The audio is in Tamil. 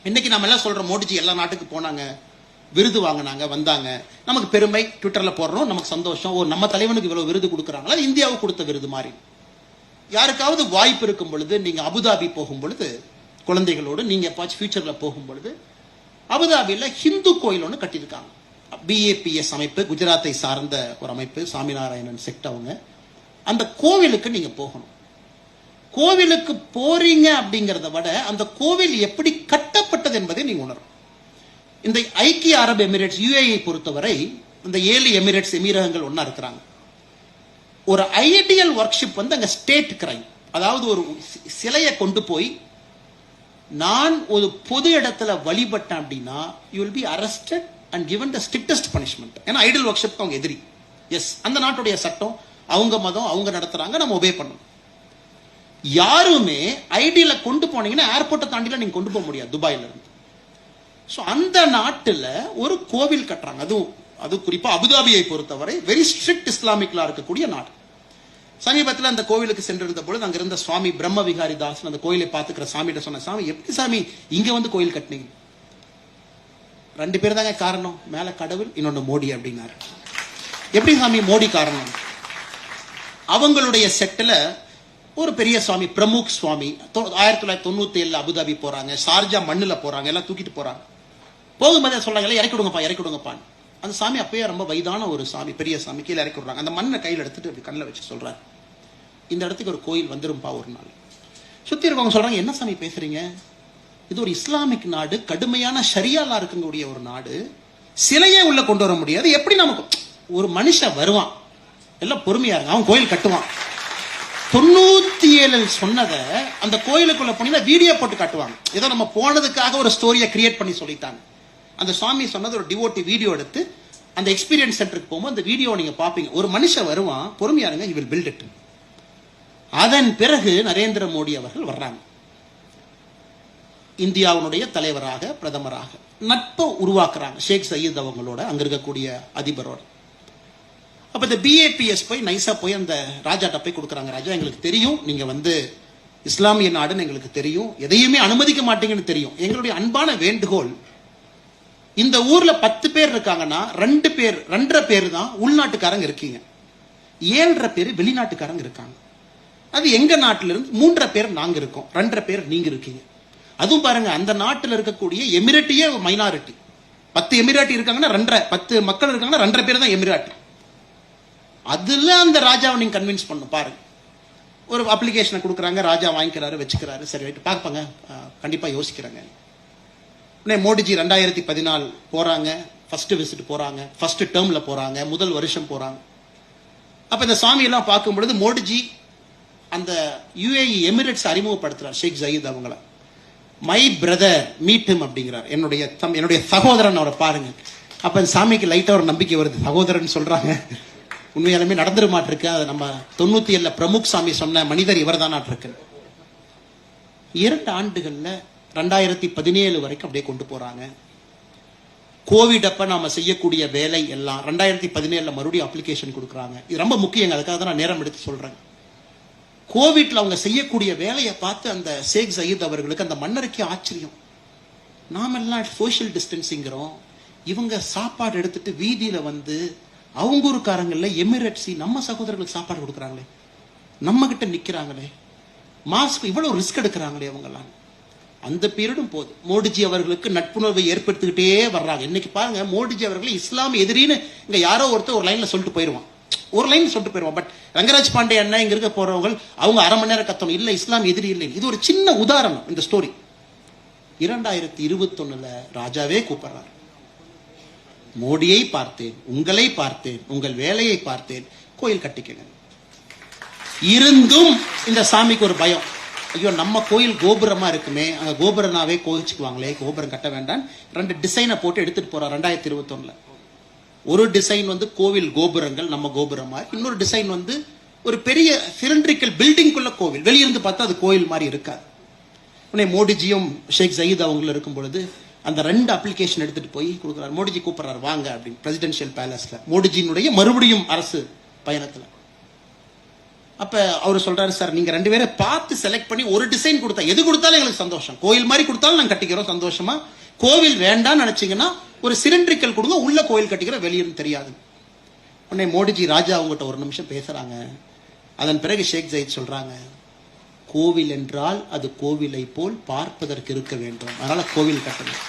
இன்னைக்கு நம்ம எல்லாம் சொல்றோம் மோடிஜி எல்லா நாட்டுக்கு போனாங்க, விருது வாங்கினாங்க, வந்தாங்க, நமக்கு பெருமை, ட்விட்டர்ல போடுறோம், நமக்கு சந்தோஷம். ஓ நம்ம தலைவனுக்கு இவ்வளவு விருது கொடுக்குறாங்களா, இந்தியாவுக்கு கொடுத்த விருது மாதிரி. யாருக்காவது வாய்ப்பு இருக்கும் பொழுது நீங்க அபுதாபி போகும் பொழுது குழந்தைகளோடு நீங்க எப்பாச்சும் ஃபியூச்சர்ல போகும் பொழுது அபுதாபியில் ஹிந்து கோயில் ஒன்று கட்டியிருக்காங்க. BAPS அமைப்பு, குஜராத்தை சார்ந்த ஒரு அமைப்பு, சாமிநாராயணன் செக்ட் அவங்க. அந்த கோவிலுக்கு நீங்க போகணும். கோவிலுக்கு போறீங்க அப்படிங்கிறத விட அந்த கோவில் எப்படி கட்டப்பட்டது என்பதை நீங்க உணரும். இந்த ஐக்கிய அரபு எமிரேட்ஸ் UAE பொறுத்தவரை இந்த 7 எமிரேட்ஸ் எமீரகங்கள் ஒன்னா இருக்கிறாங்க. ஒரு ஐடியல் ஒர்க்ஷிப் வந்து அங்க ஸ்டேட் கிரைம், அதாவது ஒரு சிலையை கொண்டு போய் நான் ஒரு பொது இடத்துல வழிபட்டேன் அப்படின்னா you will be arrested and given the strictest punishment. ஏன்னா ஐடியல் ஒர்க்ஷிப் அவங்க எதிரி. எஸ், அந்த நாட்டுடைய சட்டம், அவங்க மதம், அவங்க நடத்துறாங்க, நம்ம ஒபே பண்ணணும். யாருமே ஐடியில கொண்டு போனீங்கன்னா ஏர்போர்ட்டை தாண்டில நீங்க கொண்டு போக முடியாது துபாயில இருந்து. ஸோ அந்த நாட்டில் ஒரு கோவில் கட்டுறாங்க. அது குறிப்பா அபுதாபியை பொறுத்தவரை வெரி ஸ்ட்ரிக்ட் இஸ்லாமிக்லா இருக்கக்கூடிய நாடு. சமீபத்தில் அந்த கோவிலுக்கு சென்றிருந்த பொழுது அங்க இருந்த சுவாமி பிரம்ம விகாரி தாஸ் அந்த கோயிலை பார்த்துக்கிற சாமிகிட்ட சொன்ன, சாமி எப்படி சாமி இங்க வந்து கோயில் கட்டினீங்க? 2 பேர் தாங்க காரணம், மேல கடவுள், இன்னொன்னு மோடி அப்படின்னாரு. எப்படி சாமி மோடி காரணம்? அவங்களுடைய செட்டில் ஒரு பெரிய சுவாமி, பிரமுக் சுவாமி, 1997 அபுதாபி போறாங்க, ஷார்ஜா மண்ணுல போறாங்க, எல்லாம் தூக்கிட்டு போறாங்க. போகும்போது சொல்றாங்க இறக்கி விடுங்கப்பா, இறக்கி விடுங்கப்பான்னு. அந்த சாமி அப்பயே ரொம்ப வயதான ஒரு சாமி, பெரிய சாமி, கீழே இறக்கி விடுறாங்க. அந்த மண்ணை கையில் எடுத்துட்டு அப்படி கண்ணில் வச்சு சொல்றாரு, இந்த இடத்துக்கு ஒரு கோயில் வந்துரும்பா ஒரு நாள். சுத்தி இருக்கவங்க சொல்றாங்க, என்ன சாமி பேசுறீங்க? இது ஒரு இஸ்லாமிக் நாடு, கடுமையான ஷரியாலா இருக்கக்கூடிய ஒரு நாடு, சிலையே உள்ள கொண்டு வர முடியாது. எப்படி நமக்கு ஒரு மனுஷன் வருவான், எல்லாம் பொறுமையா இருக்கு, அவன் கோயில் கட்டுவான். 97 சொன்னதை அந்த கோயிலுக்குள்ள போனீங்கன்னா வீடியோ போட்டு காட்டுவாங்க. ஏதோ நம்ம போனதுக்காக ஒரு ஸ்டோரியை கிரியேட் பண்ணி சொல்லிட்டாங்க. அந்த சுவாமி சொன்னது ஒரு டிவோட்டி வீடியோ எடுத்து அந்த எக்ஸ்பீரியன்ஸ் சென்டருக்கு போகும்போது அந்த வீடியோ நீங்க பாப்பீங்க. ஒரு மனுஷன் வருவான், பொறுமையா இருங்க, he will build it. அதன் பிறகு நரேந்திர மோடி அவர்கள் வர்றாங்க, இந்தியாவுடைய தலைவராக, பிரதமராக நட்பை உருவாக்குறாங்க ஷேக் சயீத் அவங்களோட, அங்க இருக்கக்கூடிய அதிபரோட. அப்ப இந்த BAPS போய் நைசா போய் அந்த ராஜாட்ட போய் கொடுக்குறாங்க. ராஜா, எங்களுக்கு தெரியும் நீங்க வந்து இஸ்லாமிய நாடுன்னு எங்களுக்கு தெரியும், எதையுமே அனுமதிக்க மாட்டீங்கன்னு தெரியும். எங்களுடைய அன்பான வேண்டுகோள், இந்த ஊர்ல 10 பேர் இருக்காங்கன்னா 2.5 பேர் தான் உள்நாட்டுக்காரங்க இருக்கீங்க, 7.5 பேர் வெளிநாட்டுக்காரங்க இருக்காங்க. அது எங்க நாட்டில இருந்து 3.5 பேர் நாங்க இருக்கோம், 2.5 பேர் நீங்க இருக்கீங்க. அதுவும் பாருங்க, அந்த நாட்டில் இருக்கக்கூடிய எமிரேட்டியே மைனாரிட்டி. 10 எமிராட்டி இருக்காங்கன்னா 10 மக்கள் இருக்காங்கன்னா 2.5 பேர் தான் எமிராட்டி. அதுல அந்த ராஜாவை நீங்க கன்வின்ஸ் பண்ணும். பாருங்க, ஒரு அப்ளிகேஷனை கொடுக்குறாங்க, ராஜா வாங்கிக்கிறாரு, வச்சுக்கிறாரு. சரி ரைட்டு பார்ப்பாங்க, கண்டிப்பா யோசிக்கிறாங்க. மோடிஜி 2014 போறாங்க, ஃபர்ஸ்ட் விசிட் போறாங்க, ஃபர்ஸ்ட் டேர்ம்ல போறாங்க, முதல் வருஷம் போறாங்க. அப்ப இந்த சாமி எல்லாம் பார்க்கும் பொழுது மோடிஜி அந்த UAE எமிரேட்ஸ் அறிமுகப்படுத்துறார் ஷேக் ஜயீத் அவங்கள. மை பிரதர் மீட் ஹிம் அப்படிங்கிறார், என்னுடைய சகோதரன், அவரை பாருங்க. அப்ப இந்த சாமிக்கு லைட்டா ஒரு நம்பிக்கை வருது, சகோதரன் சொல்றாங்க, உண்மையாலுமே நடந்துட மாட்டிருக்கு. அது நம்ம 97 பிரமுக் சாமி சொன்ன மனிதர் இவர் தான் இருக்கு. 2 ஆண்டுகள்ல 2017 வரைக்கும் அப்படியே கொண்டு போறாங்க. கோவிட் அப்ப நாம செய்யக்கூடிய வேலை எல்லாம் 2017 மறுபடியும் அப்ளிகேஷன் கொடுக்குறாங்க. இது ரொம்ப முக்கியங்க, அதுக்காக தான் நான் நேரம் எடுத்து சொல்றேன். கோவிட்ல அவங்க செய்யக்கூடிய வேலையை பார்த்து அந்த ஷேக் சயீத் அவர்களுக்கு, அந்த மன்னருக்கு ஆச்சரியம். நாமெல்லாம் சோசியல் டிஸ்டன்சிங்கிறோம், இவங்க சாப்பாடு எடுத்துட்டு வீதியில வந்து அவங்க ஊருக்காரங்கள்ல எமிரேட்ஸி நம்ம சகோதரர்களுக்கு சாப்பாடு கொடுக்குறாங்களே, நம்ம கிட்ட நிக்கிறாங்களே, மாஸ்க் இவ்வளவு ரிஸ்க் எடுக்கிறாங்களே அவங்கெல்லாம். அந்த பீரியடும் போது மோடிஜி அவர்களுக்கு நட்புணர்வை ஏற்படுத்திக்கிட்டே வர்றாங்க. இன்னைக்கு பாருங்க, மோடிஜி அவர்கள் இஸ்லாம் எதிரின்னு இங்க யாரோ ஒருத்தர் ஒரு லைன்ல சொல்லிட்டு போயிருவான், பட் ரங்கராஜ் பாண்டே அண்ணா இங்க இருக்க போறவங்க அவங்க 1/2 மணி நேரம் கத்தணும், இல்ல இஸ்லாம் எதிரி இல்லை. இது ஒரு சின்ன உதாரணம். இந்த ஸ்டோரி 2021 ராஜாவே கூப்பிடுறாரு, மோடியை பார்த்தேன், உங்களை பார்த்தேன், உங்கள் வேலையை பார்த்தேன், கோயில் கட்டிக்கங்க. இருந்தும் இந்த சாமிக்கு ஒரு பயம், ஐயோ நம்ம கோயில் கோபுரமா இருக்குமே, அங்க கோபுரனாவே கோவிச்சுக்குவாங்களே, கோபுரம் கட்ட வேண்டாம். 2 டிசைனை போட்டு எடுத்துட்டு போறார் 2021. ஒரு டிசைன் வந்து கோவில் கோபுரங்கள் நம்ம கோபுரமா, இன்னொரு டிசைன் வந்து ஒரு பெரிய சிலிண்ட்ரிக்கல் பில்டிங்குள்ள கோவில், வெளியிருந்து பார்த்தா அது கோயில் மாதிரி இருக்காது. உடனே மோடிஜியும் ஷேக் ஜயீத் அவங்களும் இருக்கும் பொழுது அந்த 2 அப்ளிகேஷன் எடுத்துட்டு போய் கொடுக்குறாரு. மோடிஜி கூப்பிடுறாரு, வாங்க அப்படின்னு, பிரசிடென்ஷியல் பேலஸ்ல மோடிஜியினுடைய மறுபடியும் அரசு பயணத்துல. அப்ப அவர் சொல்றாரு, சார் நீங்க 2 பேரை பார்த்து செலக்ட் பண்ணி ஒரு டிசைன் கொடுத்தா, எது கொடுத்தாலும் எங்களுக்கு சந்தோஷம், கோயில் மாதிரி கொடுத்தாலும் நாங்க கட்டிக்கிறோம் சந்தோஷமா, கோவில் வேண்டாம்னு நினைச்சீங்கன்னா ஒரு சிலிண்ட்ரிக்கல் கொடுங்க, உள்ள கோயில் கட்டிக்கிறோம், வெளியும் தெரியாது. உடனே மோடிஜி ராஜா அவங்ககிட்ட ஒரு நிமிஷம் பேசுறாங்க. அதன் பிறகு ஷேக் ஜயீத் சொல்றாங்க, கோவில் என்றால் அது கோவிலை போல் பார்ப்பதற்கு இருக்க வேண்டும், அதனால கோவில் கட்டணும்.